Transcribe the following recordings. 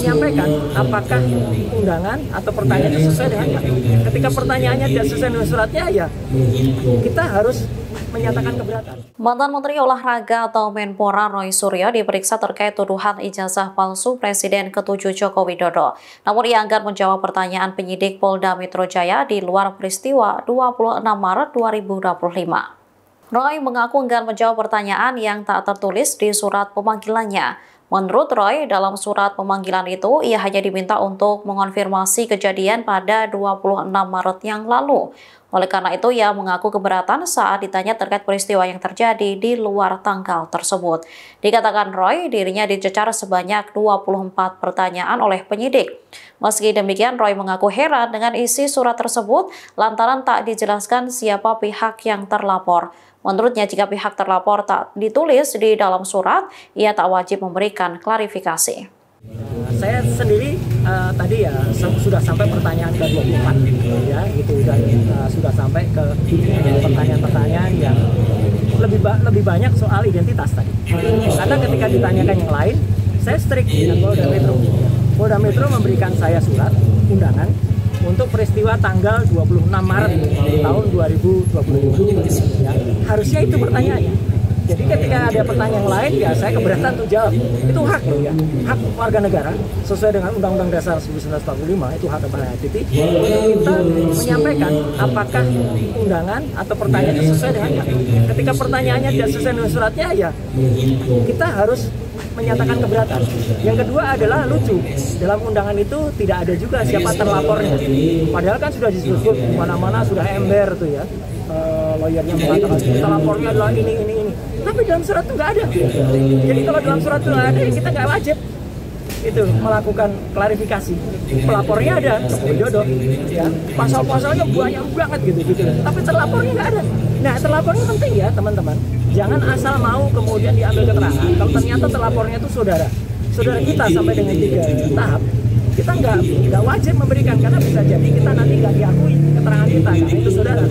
menyampaikan apakah undangan atau pertanyaan itu sesuai dengan hak. Ketika pertanyaannya tidak sesuai dengan suratnya, ya kita harus menyatakan keberatan. Mantan Menteri Olahraga atau Menpora Roy Suryo diperiksa terkait tuduhan ijazah palsu Presiden ke-7 Joko Widodo. Namun ia enggan menjawab pertanyaan penyidik Polda Metro Jaya di luar peristiwa 26 Maret 2025. Roy mengaku enggan menjawab pertanyaan yang tak tertulis di surat pemanggilannya. Menurut Roy, dalam surat pemanggilan itu, ia hanya diminta untuk mengonfirmasi kejadian pada 26 Maret yang lalu. Oleh karena itu, ia mengaku keberatan saat ditanya terkait peristiwa yang terjadi di luar tanggal tersebut. Dikatakan Roy, dirinya dicecar sebanyak 24 pertanyaan oleh penyidik. Meski demikian, Roy mengaku heran dengan isi surat tersebut lantaran tak dijelaskan siapa pihak yang terlapor. Menurutnya, jika pihak terlapor tak ditulis di dalam surat, ia tak wajib memberikan klarifikasi. Saya sendiri tadi ya sudah sampai pertanyaan ke-24 ya, itu sudah sampai ke pertanyaan-pertanyaan yang lebih banyak soal identitas tadi. Karena ketika ditanyakan yang lain, saya strict dengan Polda Metro. Polda Metro memberikan saya surat undangan untuk peristiwa tanggal 26 Maret tahun 2020. Ya, harusnya itu pertanyaannya. Jadi ketika ada pertanyaan lain, ya saya keberatan untuk jawab. Itu hak ya, hak warga negara sesuai dengan Undang-Undang Dasar 1945, itu hak kepada titik. Kita menyampaikan apakah undangan atau pertanyaan itu sesuai dengan hak. Ketika pertanyaannya tidak sesuai dengan suratnya, ya kita harus menyatakan keberatan. Yang kedua adalah lucu, dalam undangan itu tidak ada juga siapa terlapornya. Padahal kan sudah disebut mana-mana sudah ember tuh ya. Lawyernya mengatakan terlapornya adalah ini. Tapi dalam surat itu nggak ada. Jadi kalau dalam surat itu nggak ada, ya kita nggak wajib itu melakukan klarifikasi. Pelapornya ada, Joko Widodo, ya pasal-pasalnya banyak banget gitu. Tapi terlapornya nggak ada. Nah, terlapornya penting ya teman-teman. Jangan asal mau kemudian diambil keterangan. Kalau ternyata terlapornya itu saudara kita sampai dengan 3 tahap, kita nggak wajib memberikan karena bisa jadi kita nanti nggak diakui keterangan kita karena itu saudara.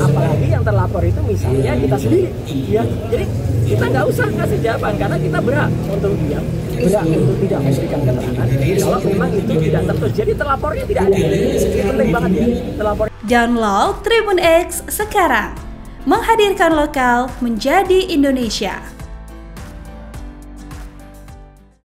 Apalagi yang terlapor itu misalnya kita sendiri, ya. Jadi kita nggak usah kasih jawaban karena kita berhak untuk diam, berhak untuk tidak memberikan keterangan kalau memang itu tidak tertulis. Jadi terlapornya tidak ada. Ini penting banget ya terlapor. Download Tribun X sekarang, menghadirkan lokal menjadi Indonesia.